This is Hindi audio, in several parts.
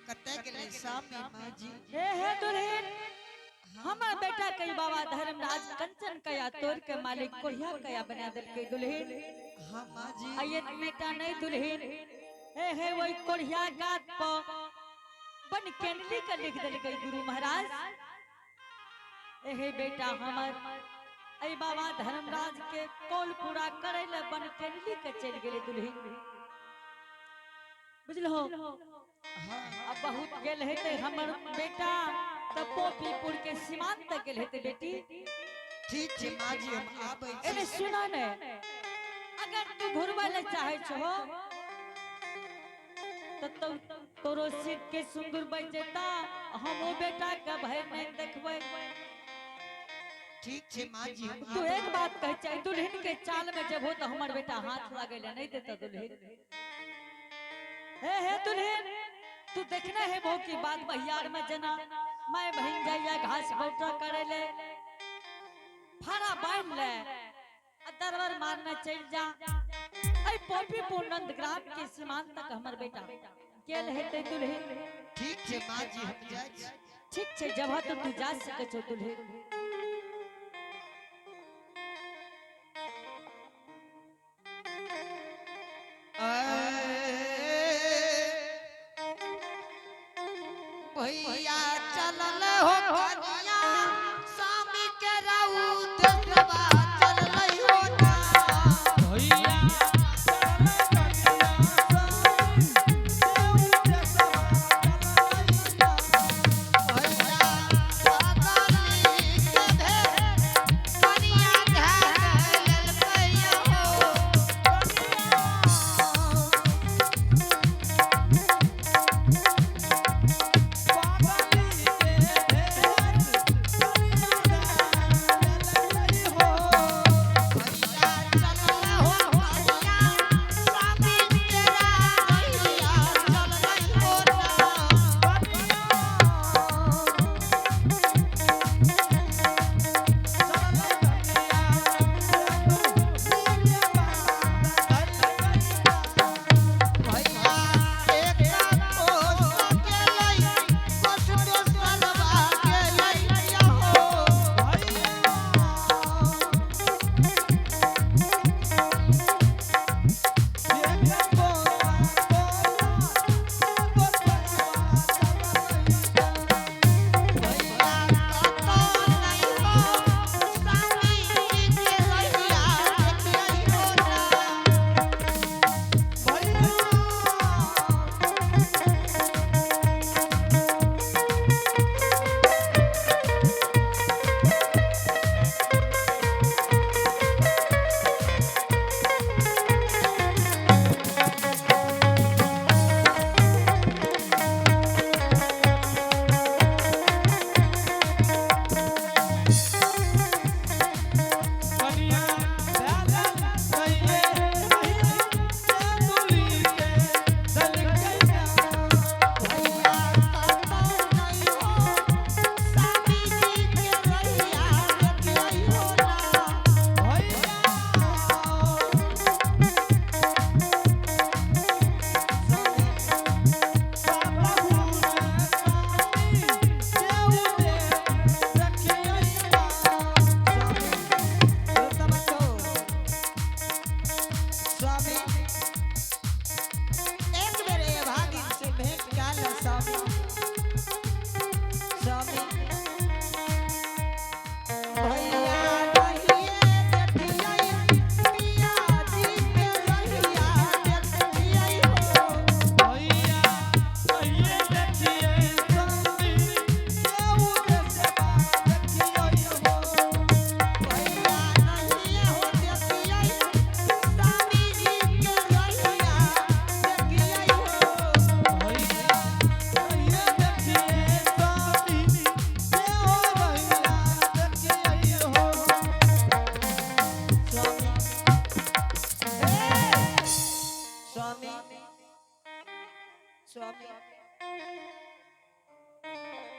कते गेले स्वामी माँ जी हे दुल्हन हमार बेटा कई बाबा धर्मराज कंचन कया तोड़ के मालिक कोढ़िया कया बना दिल के दुल्हन। हाँ माँ जी आये बेटा नहीं दुल्हन हे वही कोढ़िया गात पर बन केंडली का लिख दिल के गुरु महाराज। हे बेटा हमार ऐ बाबा धर्मराज के कौल पूरा करे ले बन केंडली के चल गेले दुल्हन बुझलो। अब बहुत गेल हेते हमर बेटा तब पोपीपुर के सीमांत तक गेल हेते बेटी। ठीक है माँ जी हम आबै छी। एने सुना ने अगर तू घुरवा ले चाहे छो तो तोरो सिर के सुंदर बन जेता हम वो बेटा का भय नहीं देखबै। ठीक है माँ जी हम तू एक बात कह चाहे दुल्हन के चाल में जब हो तो हमर बेटा हाथ लागे ले नहीं देता दुल्हन। हे दुल्हन तू देखना है वो की बात बहियार में जना मैं बहन जाइया घास बौटा करे ले फारा बांध ले दरबार मारने चल जा। ऐ पोपीपुर नंदग्राम के सीमांत तक हमर बेटा केल हेते दुल्हन। ठीक है माँ जी हम जाय छी। ठीक छे जब तो तू जा सके छो दुल्हन। भैया चलल हो कनिया स्वामी के राउत देवा चलल हो ना भैया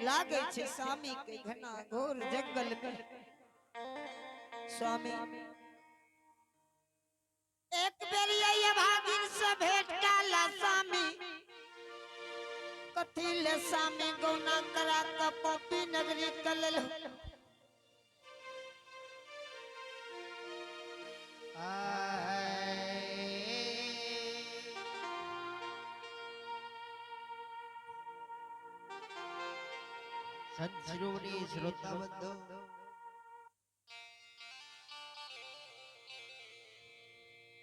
लागे छे स्वामी के घना घोर जंगल में स्वामी एक बेरिया ये भागिन से भेंट काला स्वामी कथी ले सामी गौना करा क पोपी नगरी कलल संश्रोणी श्रोता बंधु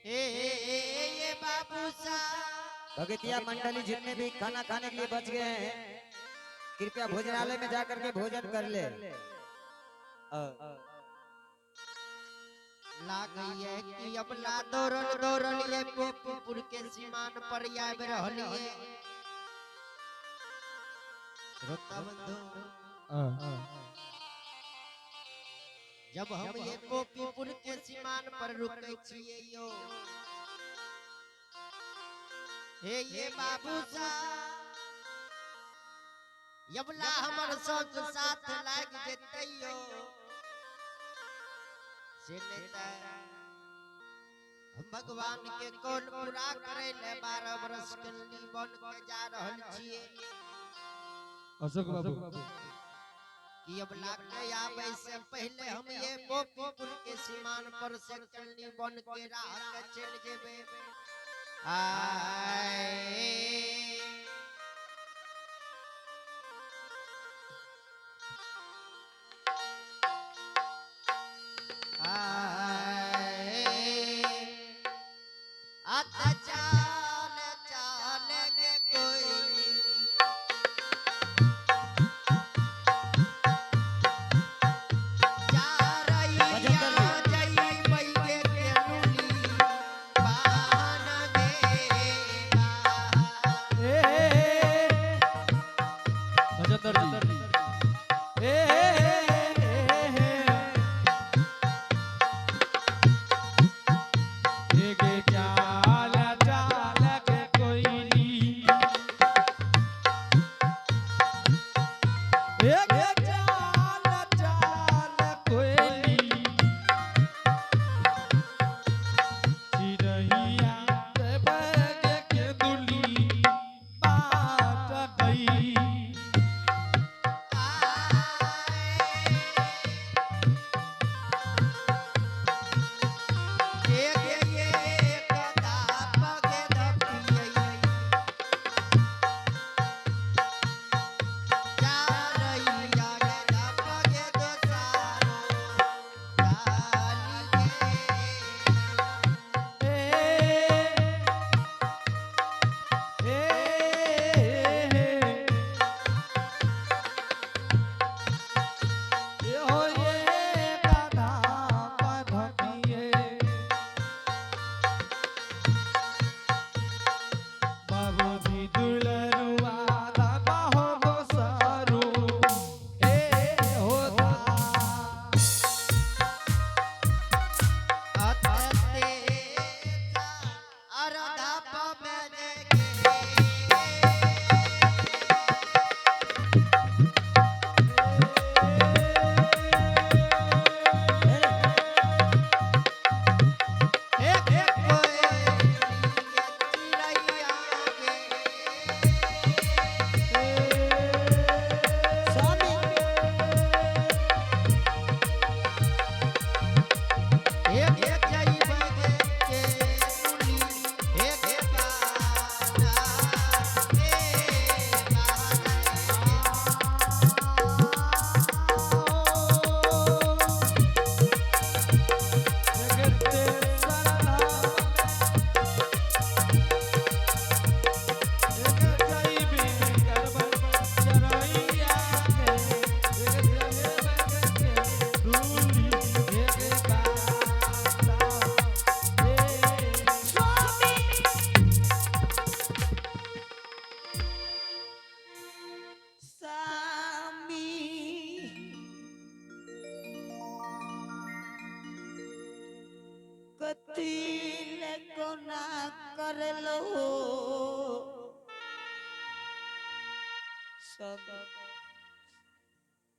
ये बाबू साहब भगतिया मंडली जितने भी खाना खाने के लिए बच गए हैं कृपया भोजनालय में जाकर के भोजन कर ले लाग है कि अब ला दौड़ल ये पोपीपुर के सीमान पर आब रहल है श्रोता बंधु जब हम ये पोपीपुर के सीमान पर रुकै छियै यो हे ये बाबू साहब यबला हमर संग साथ लाग जेतै यो से नेता हम भगवान के कौन पूरा करे ले 12 वर्ष के बन के जा रहल छियै अशोक बाबू कि अब लागे आवे से पहले हम ये पोपीपुर के सीमान पर से चलनी बन के राह के चल जेबे आता चाल चाल गे कोई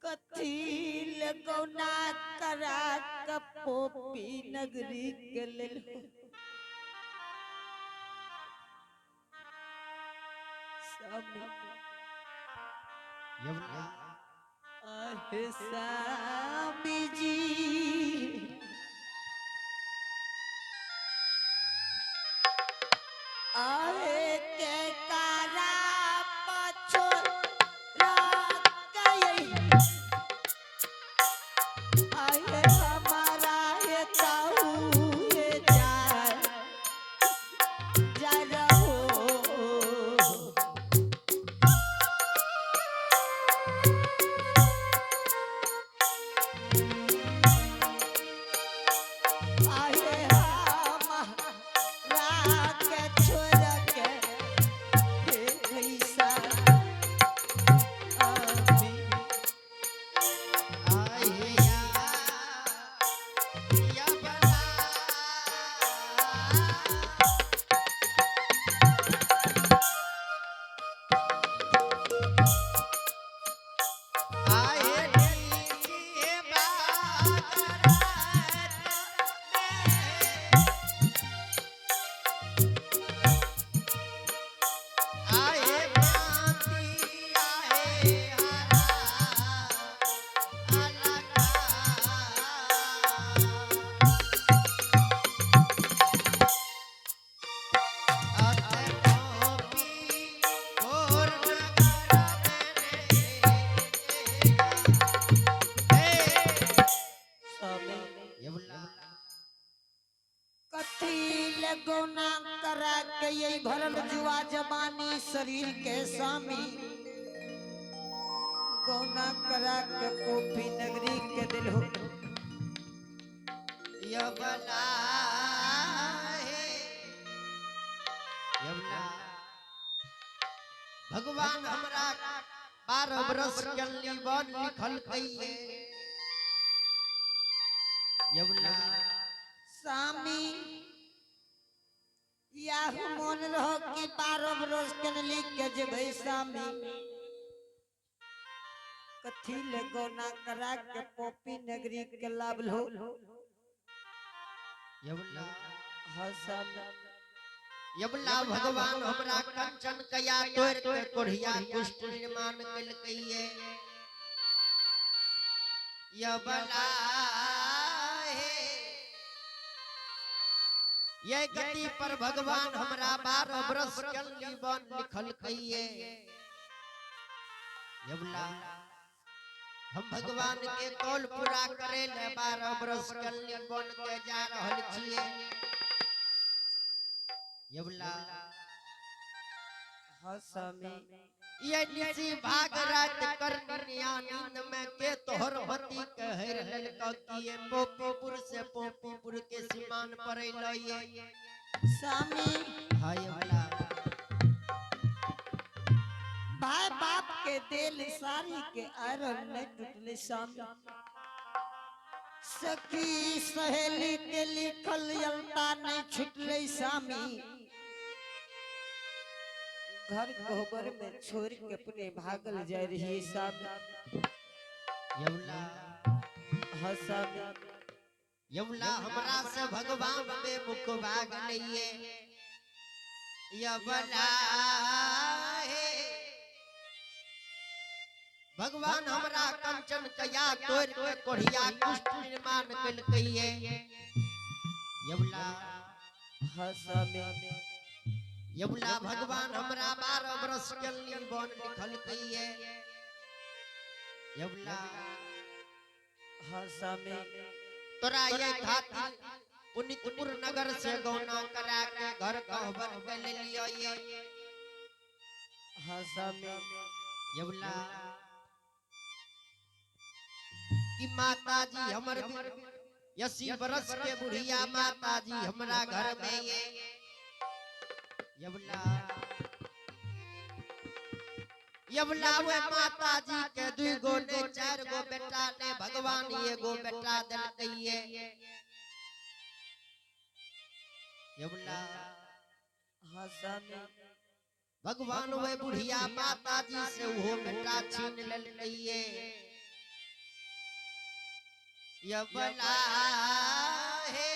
कथी लगौना करा क पोपी नगरी के लेल स्वामी यमुना आहे स्वामी जी आए के कारा पछो गई आए हमारा ये ताऊ ये जा रहो आए हमारा के छोड़ के कैसा अभी आए यमुना आए नीचे बागरात में आए माती आए हरा अलगा अते गोपी और स्वामी यमुना कथी लगोना करा के यही भरल जुआ जवानी शरीर के स्वामी गौना करा के कोफी नगरी के दिल हो यमुना यमुना भगवान हमरा 12 बरस चलनी बन लिखल कइले यमुना स्वामी याहू मन रहो कि 12 बरस के लिख के जेबै स्वामी कथी लगोना करा के पोपी नगरी के लाभ लो यमुना हाँ स्वामी यमुना भगवान हमरा कंचन कया तोड़ के कोढ़िया कुष्ठ निर्माण कइले यमुना ये गति पर भगवान हमरा 12 बरस चलनी बन लिखल कइले यमुना हम भगवान के कौल पूरा करे ले 12 बरस चलनी बन के जा रहल छिए यमुना हाँ स्वामी ये निसी भाग रात कर नींद में के तोहर पति कहर ललका किए पोपीपुर से पोपीपुर के सीमान पर लइए स्वामी हाय यमुना भाई बाप के दिल सारी के आयरन नहीं टूटले स्वामी सखी सहेली के लिखल यलता नहीं छुटले स्वामी घर गोबर में छोड़ के अपने भागल जा रही स्वामी यमुना हाँ स्वामी यमुना हमरा से भगवान में मुख भाग लइए यमुना भगवान हमरा कंचन कया तोड़ के कोढ़िया कुष्ठ निर्माण कइले यमुना हाँ स्वामी यमुना भगवान हमरा 12 बरस चलनी बन लिखल कइले यमुना हाँ स्वामी तोरा ये खातिर पुनितपुर नगर से गौना करा के घर कहबर के ले लियो ये हाँ स्वामी यमुना कि माता जी हमर 80 बरस के बुढ़िया माता जी हमरा घर में ये यमुना यमुना वे माता जी के 2 गो ने 4 गो बेटा ने भगवान एगो बेटा दल कइए यमुना हाँ स्वामी भगवान वे बुढ़िया माता जी से वो बेटा छीन लेल कइए यमुना हे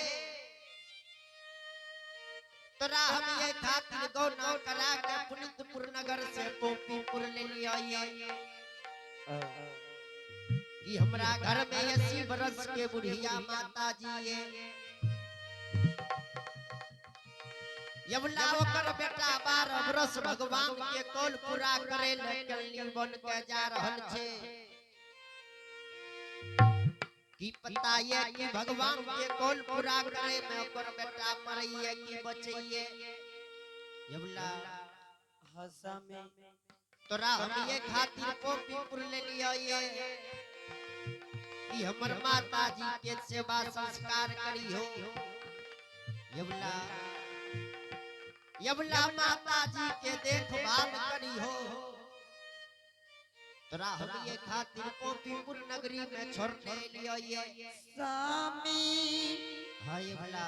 तोरा हम ये खातिर गौना करा के पुनितपुर नगर से पोपीपुर ले लिया हमरा घर में 80 बरस के बुढ़िया माता जी ये यवला ओकर बेटा 12 बरस भगवान के कौल पूरा करे ले कलनी बन के जा रहल छे की पता ये कि भगवान के कौल पूरा करे में ओकर बेटा मरइए कि बचइए यवला हसा में तोरा हम ये खातिर पोपीपुर ले लिया ये कि हमर माता जी के सेवा संस्कार करी हो यवला यवला माता जी के देखभाल करी हो तोरा हम ये खातिर पोपीपुर नगरी में छोड़ने लिया ये सामी हां यवला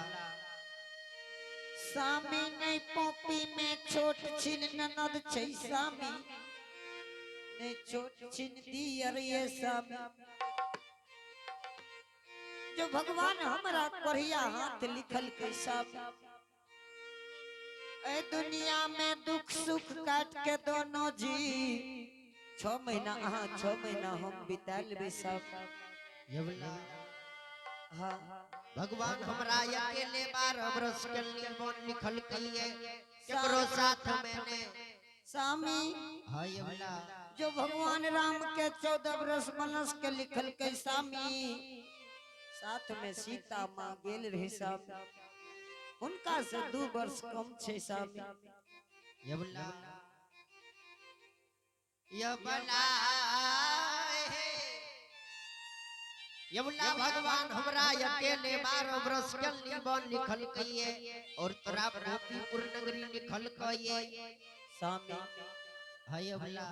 सामी नहीं पोपी में छोट छिन ननद छै सामी नहीं छोट छिन दियर ये सामी जो भगवान हमरा बढ़िया हाथ लिखल के सामी ए दुनिया में दुख सुख काट के दोनों जी 6 महीना 6 महीना हम बिता लेबे सब यवला हाँ भगवान हमरा अकेले 12 बरस के निबन लिखल किए केकरो साथ मैंने सामी हां यवला जो भगवान राम के 14 बरस मनस के लिखल के सामी साथ में सीता माँ गेल रहे सामी उनका से 2 वर्ष कम छे सामी यवला यवला यवला भगवान हमरा अकेले 12 बरस के निबन लिखल किए और तोरा पोपीपुर नगरी लिखल किए सामी हां यवला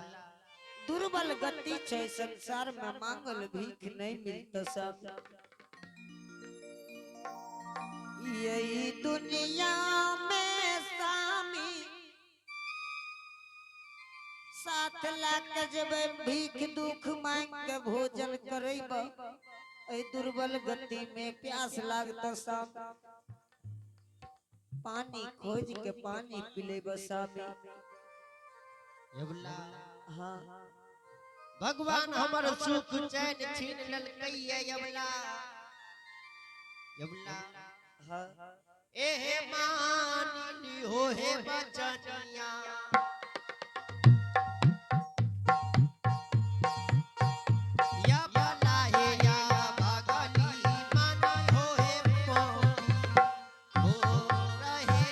दुर्बल गति छै संसार में मांगल भीख नहीं मिलता सामी यही दुनिया में सामी 7 लाख जब भीख दुख मांग के भोजन करेब ए दुर्बल गति में प्यास लागता सामी पानी खोज के पानी पिलेब सामी यवला हाँ भगवान हमर सुख चैन छीन ललकइए यवला यवला हाँ एहे मानिनी हो हे बचनिया या भला हे या भगनी मानी हो हे पोपी हो रहे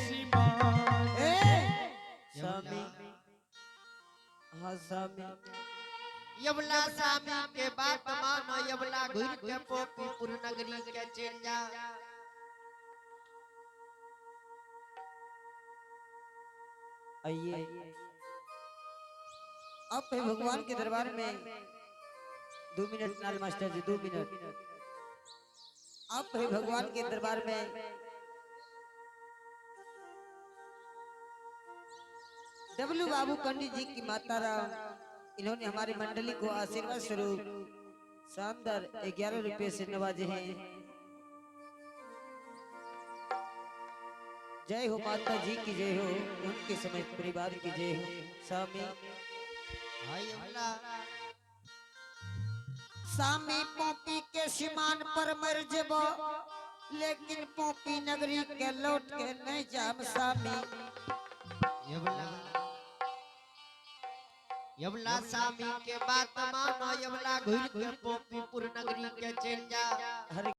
सीमा यवला सामी के बात मानो यवला घुर के पोपीपुर नगरी के चल जा आइए अब है भगवान के दरबार में 2 मिनट नाल मास्टर जी 2 मिनट अब है भगवान के दरबार में डब्लू बाबू पंडित जी की माता राम इन्होंने हमारी मंडली को आशीर्वाद स्वरूप शानदार 11 रुपए से नवाजे हैं। जय हो माता जी की जय हो उनके समेत परिवार की जय हो सामी हां यवला सामी पोपी के सीमान पर मर जबो लेकिन पोपी नगरी के लौट के नहीं जाम सामी यवला यवला सामी के बात मानो यवला घुर के पोपीपुर नगरी के चल जा हर